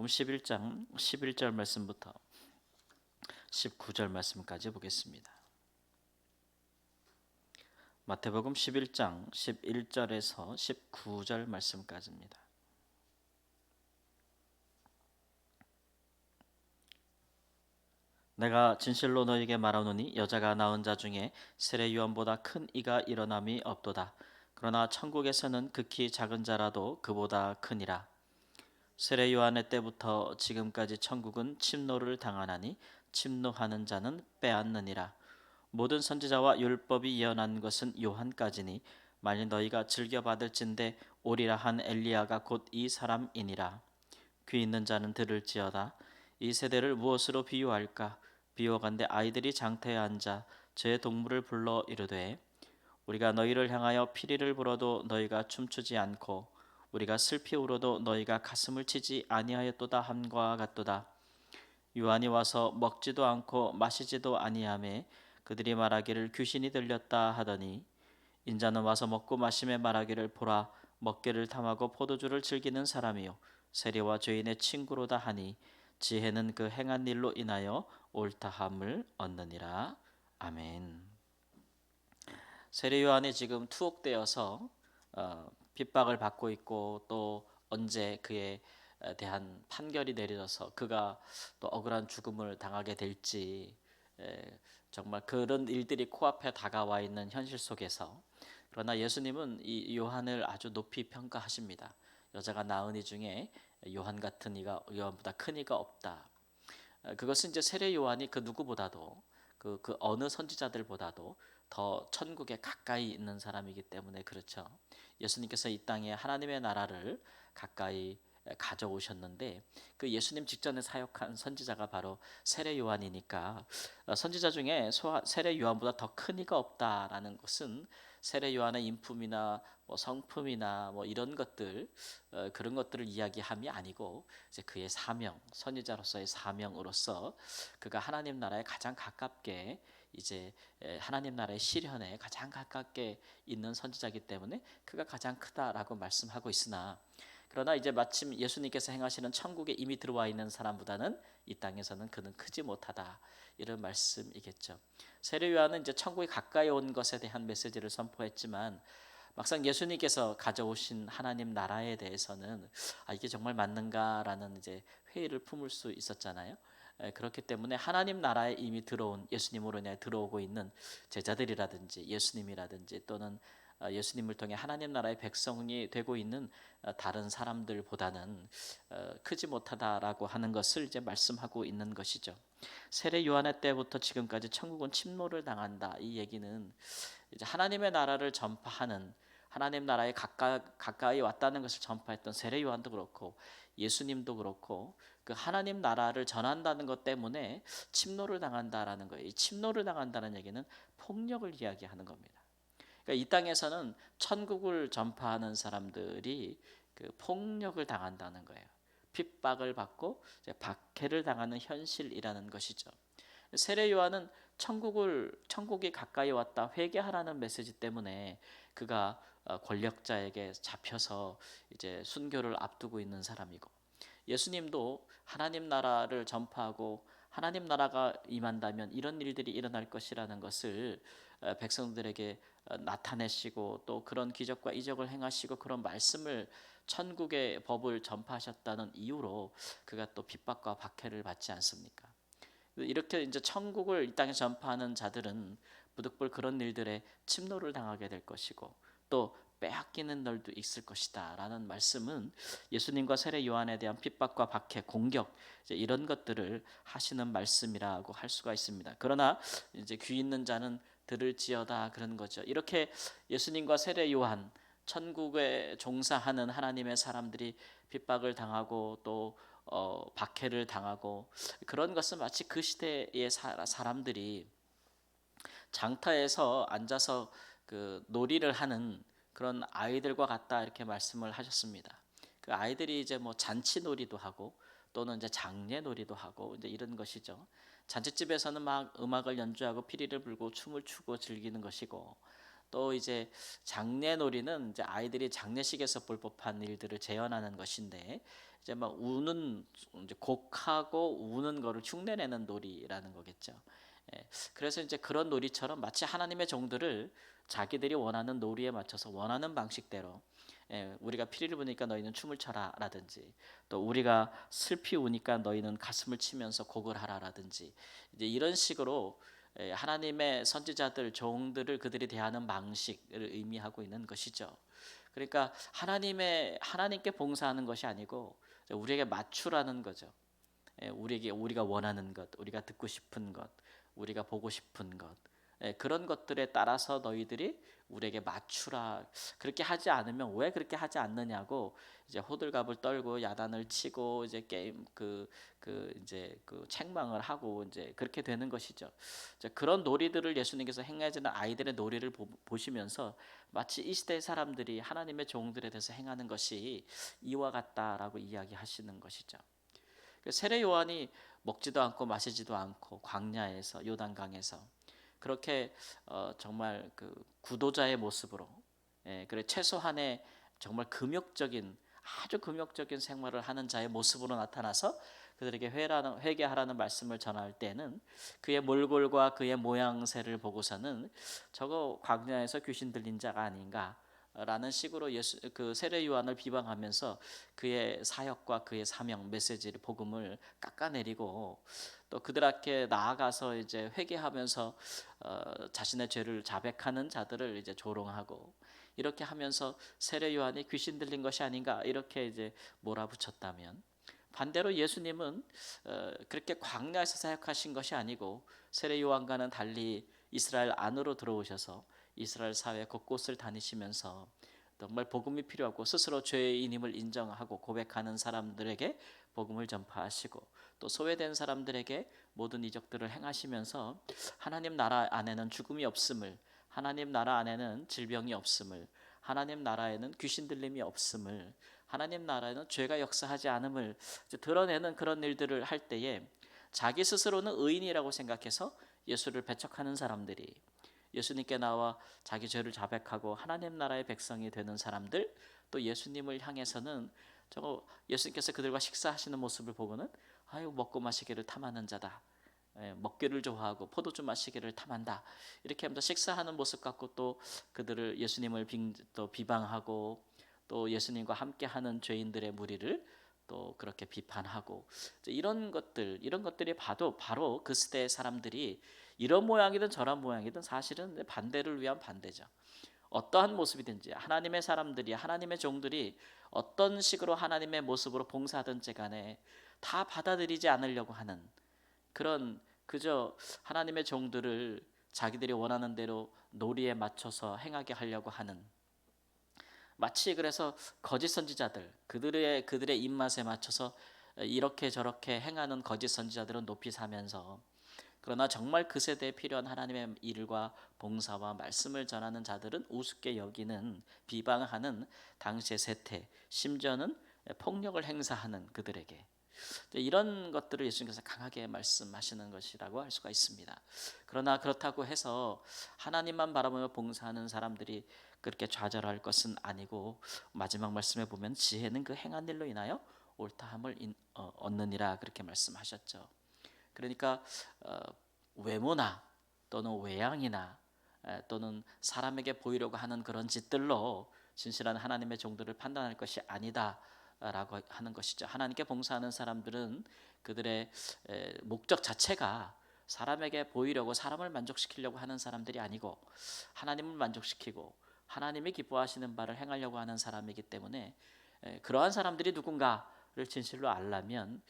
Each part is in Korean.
11장 11절 말씀부터 19절 말씀까지 보겠습니다. 마태복음 11장 11절에서 19절 말씀까지입니다. 내가 진실로 너희에게 말하노니 여자가 낳은 자 중에 세례 요한보다 큰 이가 일어남이 없도다. 그러나 천국에서는 극히 작은 자라도 그보다 크니라. 세례 요한의 때부터 지금까지 천국은 침노를 당하나니 침노하는 자는 빼앗느니라. 모든 선지자와 율법이 예언한 것은 요한까지니 만일 너희가 즐겨 받을진대 오리라 한 엘리야가 곧 이 사람이니라. 귀 있는 자는 들을지어다. 이 세대를 무엇으로 비유할까? 비유하건대 아이들이 장터에 앉아 제 동물을 불러 이르되 우리가 너희를 향하여 피리를 불어도 너희가 춤추지 않고 우리가 슬피 울어도 너희가 가슴을 치지 아니하였도다 함과 같도다. 요한이 와서 먹지도 않고 마시지도 아니하매 그들이 말하기를 귀신이 들렸다 하더니 인자는 와서 먹고 마심에 말하기를 보라 먹기를 탐하고 포도주를 즐기는 사람이요 세리와 죄인의 친구로다 하니 지혜는 그 행한 일로 인하여 옳다함을 얻느니라. 아멘. 세례 요한이 지금 투옥되어서 핍박을 받고 있고 또 언제 그에 대한 판결이 내려져서 그가 또 억울한 죽음을 당하게 될지 정말 그런 일들이 코앞에 다가와 있는 현실 속에서 그러나 예수님은 이 요한을 아주 높이 평가하십니다. 여자가 낳은 이 중에 요한 같은 이가 요한보다 큰 이가 없다. 그것은 이제 세례 요한이 그 누구보다도 그 어느 선지자들보다도 더 천국에 가까이 있는 사람이기 때문에 그렇죠. 예수님께서 이 땅에 하나님의 나라를 가까이 가져오셨는데 그 예수님 직전에 사역한 선지자가 바로 세례 요한이니까 선지자 중에 세례 요한보다 더 큰 이가 없다라는 것은 세례 요한의 인품이나 뭐 성품이나 뭐 이런 것들 그런 것들을 이야기함이 아니고 이제 그의 사명, 선지자로서의 사명으로서 그가 하나님 나라에 가장 가깝게 이제 하나님 나라의 실현에 가장 가깝게 있는 선지자이기 때문에 그가 가장 크다라고 말씀하고 있으나 그러나 이제 마침 예수님께서 행하시는 천국에 이미 들어와 있는 사람보다는 이 땅에서는 그는 크지 못하다 이런 말씀이겠죠. 세례 요한은 이제 천국에 가까이 온 것에 대한 메시지를 선포했지만 막상 예수님께서 가져오신 하나님 나라에 대해서는 이게 정말 맞는가라는 이제 회의를 품을 수 있었잖아요. 그렇기 때문에 하나님 나라에 이미 들어온 예수님으로 인해 들어오고 있는 제자들이라든지 예수님이라든지 또는 예수님을 통해 하나님 나라의 백성이 되고 있는 다른 사람들보다는 크지 못하다라고 하는 것을 이제 말씀하고 있는 것이죠. 세례 요한의 때부터 지금까지 천국은 침노를 당한다. 이 얘기는 이제 하나님의 나라를 전파하는 하나님 나라에 가까이 왔다는 것을 전파했던 세례 요한도 그렇고 예수님도 그렇고 그 하나님 나라를 전한다는 것 때문에 침노를 당한다라는 거예요. 이 침노를 당한다는 얘기는 폭력을 이야기하는 겁니다. 그러니까 이 땅에서는 천국을 전파하는 사람들이 그 폭력을 당한다는 거예요. 핍박을 받고 이제 박해를 당하는 현실이라는 것이죠. 세례 요한은 천국이 가까이 왔다 회개하라는 메시지 때문에 그가 권력자에게 잡혀서 이제 순교를 앞두고 있는 사람이고 예수님도 하나님 나라를 전파하고 하나님 나라가 임한다면 이런 일들이 일어날 것이라는 것을 백성들에게 나타내시고 또 그런 기적과 이적을 행하시고 그런 말씀을 천국의 법을 전파하셨다는 이유로 그가 또 핍박과 박해를 받지 않습니까? 이렇게 이제 천국을 이 땅에 전파하는 자들은 부득불 그런 일들에 침노를 당하게 될 것이고 또 빼앗기는 날도 있을 것이다라는 말씀은 예수님과 세례 요한에 대한 핍박과 박해, 공격 이제 이런 것들을 하시는 말씀이라고 할 수가 있습니다. 그러나 이제 귀 있는 자는 들을지어다 그런 거죠. 이렇게 예수님과 세례 요한 천국에 종사하는 하나님의 사람들이 핍박을 당하고 또 박해를 당하고 그런 것은 마치 그 시대의 사람들이 장터에서 앉아서 그 놀이를 하는 그런 아이들과 같다 이렇게 말씀을 하셨습니다. 그 아이들이 이제 뭐 잔치 놀이도 하고 또는 이제 장례 놀이도 하고 이제 이런 것이죠. 잔치집에서는 막 음악을 연주하고 피리를 불고 춤을 추고 즐기는 것이고 또 이제 장례놀이는 이제 아이들이 장례식에서 볼 법한 일들을 재현하는 것인데 이제 막 우는 이제 곡하고 우는 거를 흉내내는 놀이라는 거겠죠. 예. 그래서 이제 그런 놀이처럼 마치 하나님의 종들을 자기들이 원하는 놀이에 맞춰서 원하는 방식대로 우리가 피리를 부니까 너희는 춤을 춰라라든지 또 우리가 슬피 우니까 너희는 가슴을 치면서 곡을 하라라든지 이제 이런 식으로 하나님의 선지자들 종들을 그들이 대하는 방식을 의미하고 있는 것이죠. 그러니까 하나님께 봉사하는 것이 아니고 우리에게 맞추라는 거죠. 우리에게 우리가 원하는 것, 우리가 듣고 싶은 것, 우리가 보고 싶은 것, 그런 것들에 따라서 너희들이 우리에게 맞추라. 그렇게 하지 않으면 왜 그렇게 하지 않느냐고 이제 호들갑을 떨고 야단을 치고 이제 게임 이제 그 책망을 하고 이제 그렇게 되는 것이죠. 이제 그런 놀이들을 예수님께서 행하시는 아이들의 놀이를 보시면서 마치 이 시대 사람들이 하나님의 종들에 대해서 행하는 것이 이와 같다라고 이야기하시는 것이죠. 세례 요한이 먹지도 않고 마시지도 않고 광야에서 요단강에서 그렇게 정말 그 구도자의 모습으로 그래 최소한의 정말 아주 금욕적인 생활을 하는 자의 모습으로 나타나서 그들에게 회개하라는 말씀을 전할 때는 그의 몰골과 그의 모양새를 보고서는 저거 광야에서 귀신 들린 자가 아닌가 라는 식으로 그 세례 요한을 비방하면서 그의 사역과 그의 사명 메시지를 복음을 깎아내리고 또 그들 앞에 나아가서 이제 회개하면서 자신의 죄를 자백하는 자들을 이제 조롱하고 이렇게 하면서 세례 요한이 귀신 들린 것이 아닌가 이렇게 이제 몰아붙였다면 반대로 예수님은 그렇게 광야에서 사역하신 것이 아니고 세례 요한과는 달리 이스라엘 안으로 들어오셔서 이스라엘 사회 곳곳을 다니시면서 정말 복음이 필요하고 스스로 죄인임을 인정하고 고백하는 사람들에게 복음을 전파하시고 또 소외된 사람들에게 모든 이적들을 행하시면서 하나님 나라 안에는 죽음이 없음을, 하나님 나라 안에는 질병이 없음을, 하나님 나라에는 귀신 들림이 없음을, 하나님 나라에는 죄가 역사하지 않음을 드러내는 그런 일들을 할 때에 자기 스스로는 의인이라고 생각해서 예수를 배척하는 사람들이 예수님께 나와 자기 죄를 자백하고 하나님 나라의 백성이 되는 사람들 또 예수님을 향해서는 예수님께서 그들과 식사하시는 모습을 보고는 아유 먹고 마시기를 탐하는 자다. 먹기를 좋아하고 포도주 마시기를 탐한다. 이렇게 하면서 식사하는 모습 갖고 또 그들을 예수님을 또 비방하고 또 예수님과 함께하는 죄인들의 무리를 또 그렇게 비판하고 이런 것들이 봐도 바로 그 시대의 사람들이 이런 모양이든 저런 모양이든 사실은 반대를 위한 반대죠. 어떠한 모습이든지 하나님의 사람들이 하나님의 종들이 어떤 식으로 하나님의 모습으로 봉사하든지 간에 다 받아들이지 않으려고 하는 그런 그저 하나님의 종들을 자기들이 원하는 대로 놀이에 맞춰서 행하게 하려고 하는 마치 그래서 거짓 선지자들 그들의 입맛에 맞춰서 이렇게 저렇게 행하는 거짓 선지자들은 높이 사면서 그러나 정말 그 세대에 필요한 하나님의 일과 봉사와 말씀을 전하는 자들은 우습게 여기는 비방하는 당시의 세태 심지어는 폭력을 행사하는 그들에게 이런 것들을 예수님께서 강하게 말씀하시는 것이라고 할 수가 있습니다. 그러나 그렇다고 해서 하나님만 바라보며 봉사하는 사람들이 그렇게 좌절할 것은 아니고 마지막 말씀에 보면 지혜는 그 행한 일로 인하여 옳다함을 얻느니라 그렇게 말씀하셨죠. 그러니까 외모나 또는 외양이나 또는 사람에게 보이려고 하는 그런 짓들로 진실한 하나님의 종들을 판단할 것이 아니다라고 하는 것이죠. 하나님께 봉사하는 사람들은 그들의 목적 자체가 사람에게 보이려고 사람을 만족시키려고 하는 사람들이 아니고 하나님을 만족시키고 하나님이 기뻐하시는 바를 행하려고 하는 사람이기 때문에 그러한 사람들이 누군가를 진실로 알려면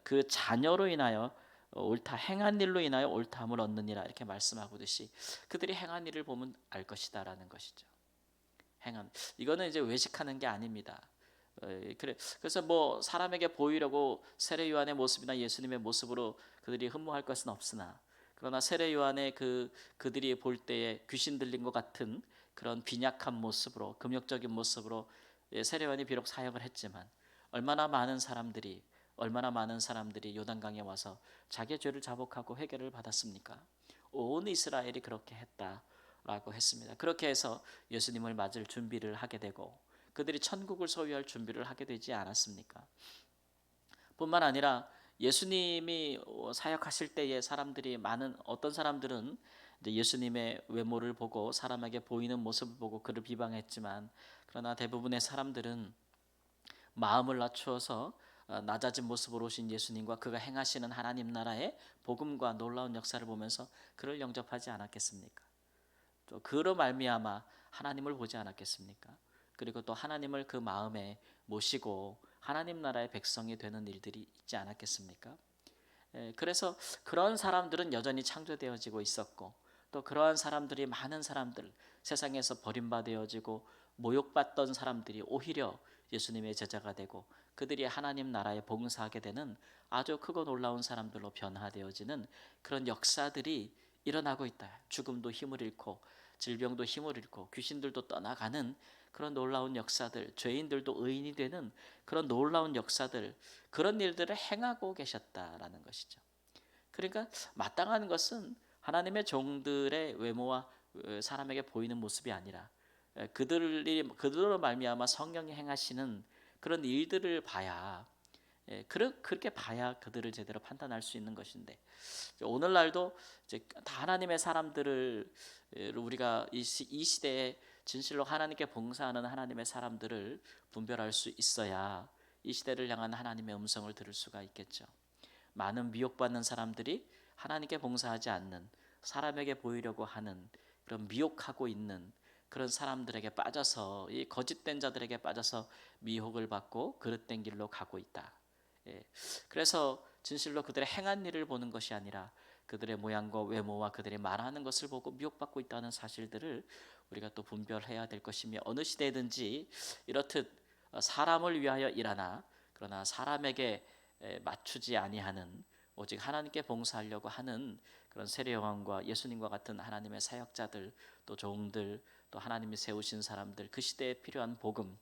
그 자녀로 인하여 옳다 행한 일로 인하여 옳다함을 얻느니라 이렇게 말씀하고듯이 그들이 행한 일을 보면 알 것이다라는 것이죠. 이거는 이제 외식하는 게 아닙니다. 그래서 뭐 사람에게 보이려고 세례 요한의 모습이나 예수님의 모습으로 그들이 흠모할 것은 없으나 그러나 세례 요한의 그들이 볼 때에 귀신 들린 것 같은 그런 빈약한 모습으로 금욕적인 모습으로 세례 요한이 비록 사역을 했지만 얼마나 많은 사람들이 요단강에 와서 자기의 죄를 자복하고 회개를 받았습니까? 온 이스라엘이 그렇게 했다. 라고 했습니다. 그렇게 해서 예수님을 맞을 준비를 하게 되고 그들이 천국을 소유할 준비를 하게 되지 않았습니까? 뿐만 아니라 예수님이 사역하실 때에 사람들이 많은 어떤 사람들은 이제 예수님의 외모를 보고 사람에게 보이는 모습을 보고 그를 비방했지만 그러나 대부분의 사람들은 마음을 낮추어서 낮아진 모습으로 오신 예수님과 그가 행하시는 하나님 나라의 복음과 놀라운 역사를 보면서 그를 영접하지 않았겠습니까? 또 그로 말미암아 하나님을 보지 않았겠습니까? 그리고 또 하나님을 그 마음에 모시고 하나님 나라의 백성이 되는 일들이 있지 않았겠습니까? 그래서 그런 사람들은 여전히 창조되어지고 있었고 또 그러한 사람들이 많은 사람들 세상에서 버림받아지고 모욕받던 사람들이 오히려 예수님의 제자가 되고 그들이 하나님 나라에 봉사하게 되는 아주 크고 놀라운 사람들로 변화되어지는 그런 역사들이 일어나고 있다. 죽음도 힘을 잃고 질병도 힘을 잃고 귀신들도 떠나가는 그런 놀라운 역사들, 죄인들도 의인이 되는 그런 놀라운 역사들, 그런 일들을 행하고 계셨다라는 것이죠. 그러니까 마땅한 것은 하나님의 종들의 외모와 사람에게 보이는 모습이 아니라 그들로 말미암아 성령이 행하시는 그런 일들을 봐야 그렇게 봐야 그들을 제대로 판단할 수 있는 것인데 오늘날도 이제 다 하나님의 사람들을 우리가 이 시대에 진실로 하나님께 봉사하는 하나님의 사람들을 분별할 수 있어야 이 시대를 향한 하나님의 음성을 들을 수가 있겠죠. 많은 미혹받는 사람들이 하나님께 봉사하지 않는 사람에게 보이려고 하는 그런 미혹하고 있는 그런 사람들에게 빠져서 이 거짓된 자들에게 빠져서 미혹을 받고 그릇된 길로 가고 있다. 그래서 진실로 그들의 행한 일을 보는 것이 아니라 그들의 모양과 외모와 그들이 말하는 것을 보고 미혹받고 있다는 사실들을 우리가 또 분별해야 될 것이며 어느 시대든지 이렇듯 사람을 위하여 일하나 그러나 사람에게 맞추지 아니하는 오직 하나님께 봉사하려고 하는 그런 세례요한과 예수님과 같은 하나님의 사역자들 또 종들 또 하나님이 세우신 사람들 그 시대에 필요한 복음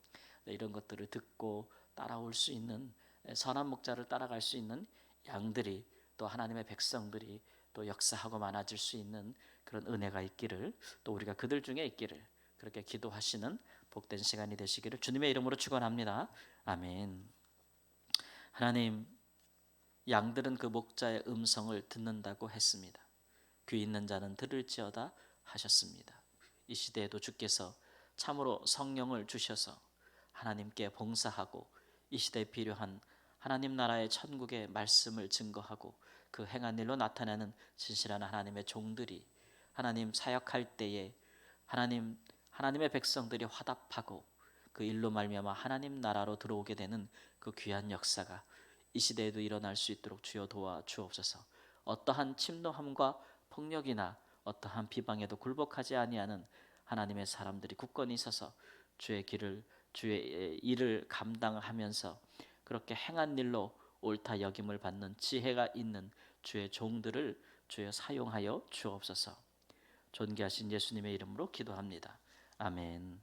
이런 것들을 듣고 따라올 수 있는 선한 목자를 따라갈 수 있는 양들이 또 하나님의 백성들이 또 역사하고 많아질 수 있는 그런 은혜가 있기를 또 우리가 그들 중에 있기를 그렇게 기도하시는 복된 시간이 되시기를 주님의 이름으로 축원합니다. 아멘. 하나님 양들은 그 목자의 음성을 듣는다고 했습니다. 귀 있는 자는 들을지어다 하셨습니다. 이 시대에도 주께서 참으로 성령을 주셔서 하나님께 봉사하고 이 시대에 필요한 하나님 나라의 천국의 말씀을 증거하고 그 행한 일로 나타내는 진실한 하나님의 종들이 하나님 사역할 때에 하나님의 백성들이 화답하고 그 일로 말미암아 하나님 나라로 들어오게 되는 그 귀한 역사가 이 시대에도 일어날 수 있도록 주여 도와 주옵소서. 어떠한 침노함과 폭력이나 어떠한 비방에도 굴복하지 아니하는 하나님의 사람들이 굳건히 서서 주의 일을 감당하면서 그렇게 행한 일로 옳다 여김을 받는 지혜가 있는 주의 종들을 주여 사용하여 주옵소서. 존귀하신 예수님의 이름으로 기도합니다. 아멘.